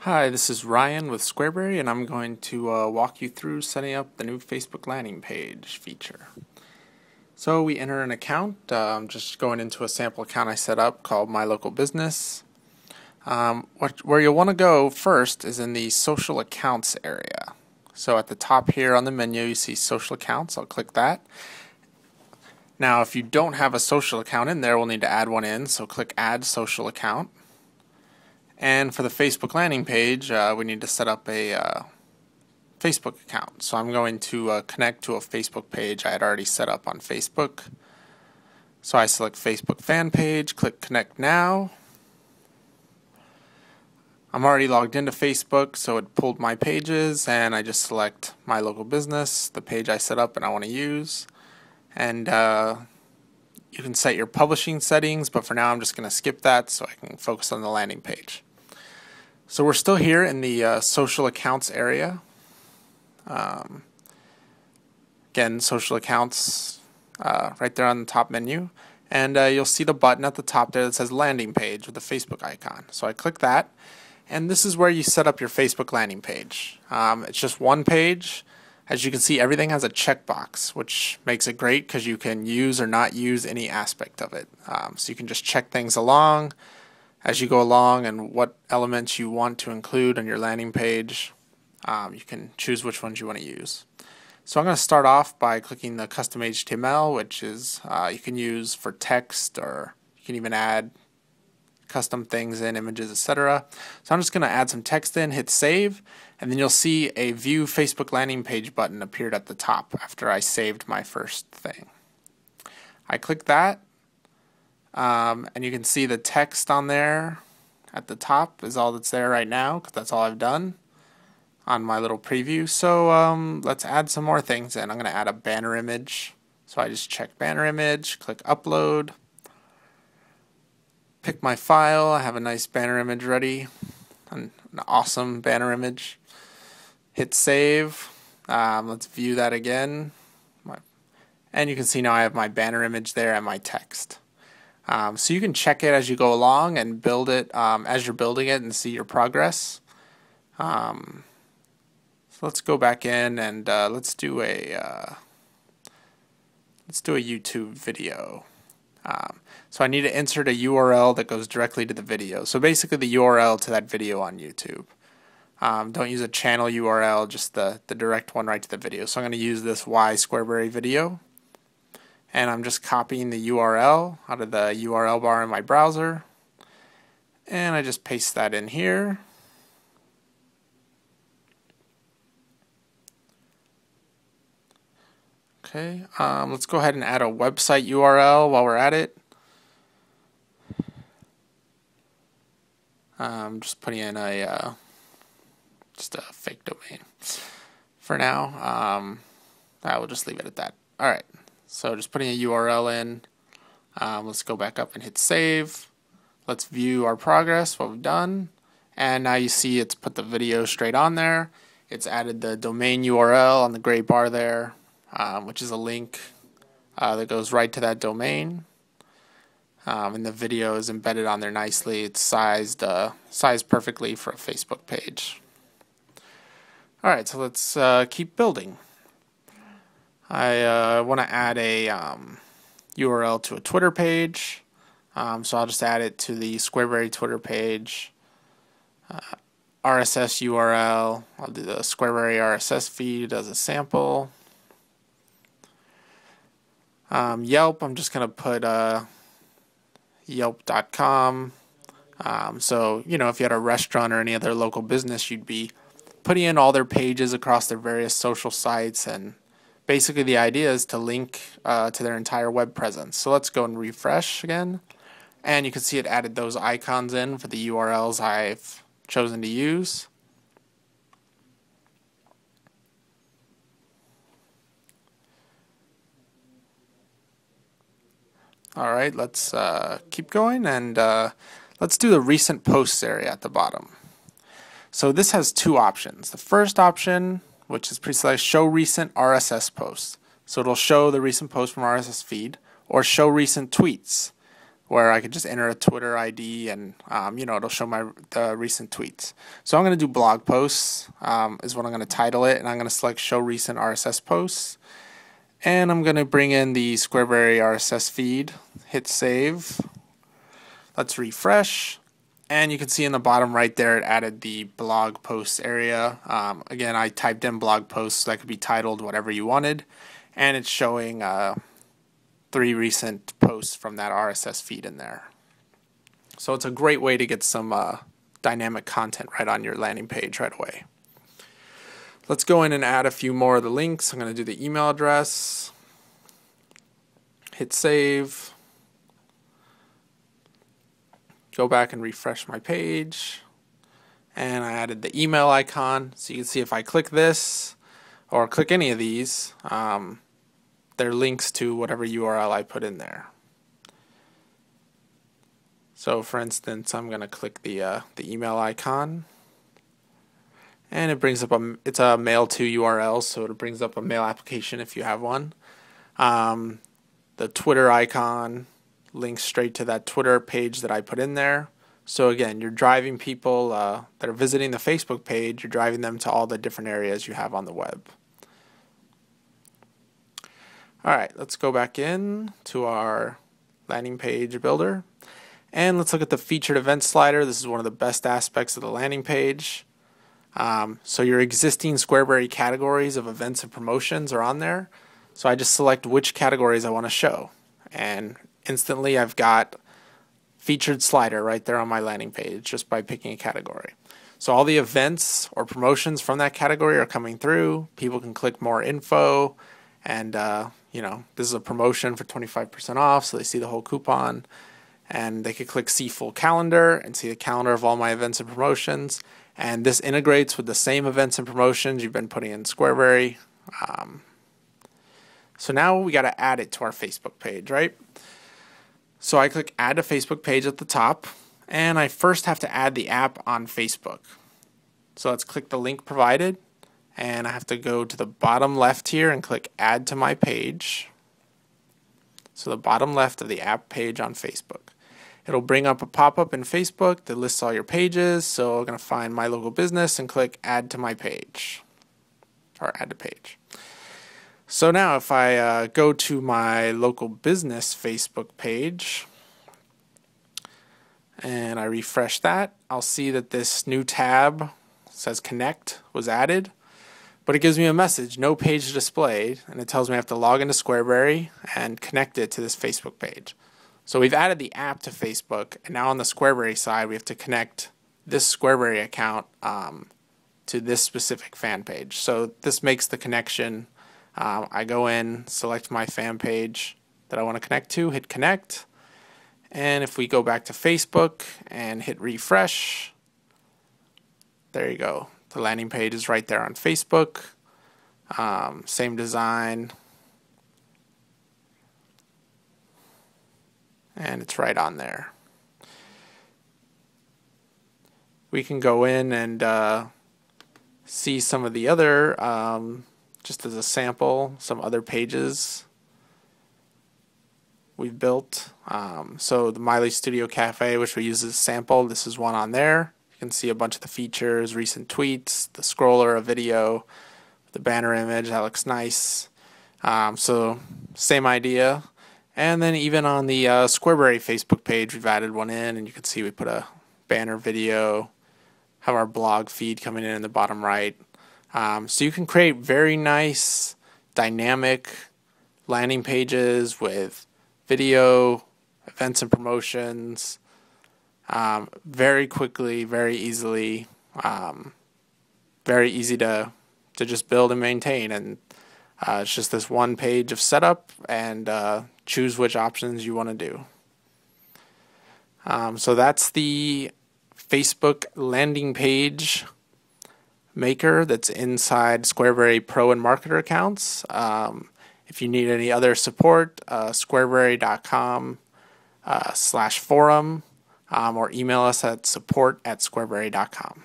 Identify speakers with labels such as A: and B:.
A: Hi, this is Ryan with Squareberry, and I'm going to walk you through setting up the new Facebook landing page feature. So we enter an account. I'm just going into a sample account I set up called My Local Business. Where you'll want to go first is in the social accounts area. So at the top here on the menu you see social accounts. I'll click that. Now if you don't have a social account in there, we'll need to add one in, so click Add Social Account. And for the Facebook landing page, we need to set up a Facebook account. So I'm going to connect to a Facebook page I had already set up on Facebook. So I select Facebook fan page, click Connect Now. I'm already logged into Facebook, so it pulled my pages, and I just select My Local Business, the page I set up and I want to use. And you can set your publishing settings, but for now I'm just going to skip that so I can focus on the landing page. So we're still here in the social accounts area. Again, social accounts right there on the top menu. And you'll see the button at the top there that says landing page with the Facebook icon. So I click that. And this is where you set up your Facebook landing page. It's just one page. As you can see, everything has a checkbox, which makes it great because you can use or not use any aspect of it. So you can just check things along as you go along and what elements you want to include on your landing page. You can choose which ones you want to use. So I'm going to start off by clicking the custom HTML, which is you can use for text, or you can even add custom things in, images, etc. So I'm just going to add some text in, hit save, and then you'll see a View Facebook Landing Page button appeared at the top after I saved my first thing. I click that. And you can see the text on there at the top is all that's there right now, because that's all I've done on my little preview. So let's add some more things in. I'm going to add a banner image. So I just check banner image, click upload, pick my file. I have a nice banner image ready, an awesome banner image. Hit save. Let's view that again. And you can see now I have my banner image there and my text. So you can check it as you go along and build it as you're building it and see your progress. So let's go back in and let's do a YouTube video. So I need to insert a URL that goes directly to the video. So basically the URL to that video on YouTube. Don't use a channel URL, just the direct one right to the video. So I'm going to use this Why Squareberry video. And I'm just copying the URL out of the URL bar in my browser. And I just paste that in here. Okay, let's go ahead and add a website URL while we're at it. I'm just putting in just a fake domain for now. I will just leave it at that. All right. So just putting a URL in. Let's go back up and hit save. Let's view our progress, what we've done. And now you see it's put the video straight on there. It's added the domain URL on the gray bar there, which is a link that goes right to that domain. And the video is embedded on there nicely. It's sized perfectly for a Facebook page. Alright, so let's keep building. I want to add a URL to a Twitter page, so I'll just add it to the Squareberry Twitter page. RSS URL, I'll do the Squareberry RSS feed as a sample. Yelp, I'm just going to put yelp.com. So, you know, if you had a restaurant or any other local business, you'd be putting in all their pages across their various social sites, and basically the idea is to link to their entire web presence. So let's go and refresh again. And you can see it added those icons in for the URLs I've chosen to use. Alright, let's keep going, and let's do the recent posts area at the bottom. So this has two options. The first option, which is pre-select, show recent RSS posts. So it'll show the recent post from RSS feed, or show recent tweets. where I could just enter a Twitter ID and it'll show the recent tweets. So I'm going to do blog posts is what I'm going to title it, and I'm going to select show recent RSS posts, and I'm going to bring in the Squareberry RSS feed, hit save. Let's refresh, and you can see in the bottom right there it added the blog posts area. Again, I typed in blog posts so that could be titled whatever you wanted, and it's showing 3 recent posts from that RSS feed in there. So it's a great way to get some dynamic content right on your landing page right away. Let's go in and add a few more of the links. I'm going to do the email address, hit save, go back and refresh my page, and I added the email icon. So you can see if I click this or click any of these, they're links to whatever URL I put in there. So for instance, I'm going to click the email icon, and it brings up it's a mail to URL, so it brings up a mail application if you have one. The Twitter icon links straight to that Twitter page that I put in there. So again, you're driving people that are visiting the Facebook page, you're driving them to all the different areas you have on the web. Alright, let's go back in to our landing page builder, and let's look at the featured event slider. This is one of the best aspects of the landing page. So your existing Squareberry categories of events and promotions are on there. So I just select which categories I want to show, and instantly I've got featured slider right there on my landing page just by picking a category. So all the events or promotions from that category are coming through. People can click more info, and this is a promotion for 25% off, so they see the whole coupon, and they could click see full calendar and see the calendar of all my events and promotions. And this integrates with the same events and promotions you've been putting in Squareberry. So now we got to add it to our Facebook page, right? So I click add to Facebook page at the top, and I first have to add the app on Facebook. So let's click the link provided, and I have to go to the bottom left here and click add to my page. So the bottom left of the app page on Facebook. It'll bring up a pop-up in Facebook that lists all your pages. So I'm going to find my local business and click add to my page, or add to page. So now if I go to my local business Facebook page and I refresh that, I'll see that this new tab says connect was added, but it gives me a message, no page displayed, and it tells me I have to log into Squareberry and connect it to this Facebook page. So we've added the app to Facebook, and now on the Squareberry side we have to connect this Squareberry account to this specific fan page. So this makes the connection. I go in, select my fan page that I want to connect to, hit connect, and if we go back to Facebook and hit refresh, there you go. The landing page is right there on Facebook. Same design, and it's right on there. We can go in and see some of the other, just as a sample, some other pages we've built. So the Miley Studio Cafe, which we use as a sample, this is one on there. You can see a bunch of the features, recent tweets, the scroller, a video, the banner image, that looks nice. So same idea. And then even on the Squareberry Facebook page, we've added one in, and you can see we put a banner video, have our blog feed coming in the bottom right. So you can create very nice, dynamic landing pages with video, events and promotions, very quickly, very easily, very easy to just build and maintain. And it's just this one page of setup, and choose which options you want to do. So that's the Facebook landing page maker that's inside Squareberry Pro and Marketer accounts. If you need any other support, squareberry.com/forum, or email us at support@squareberry.com.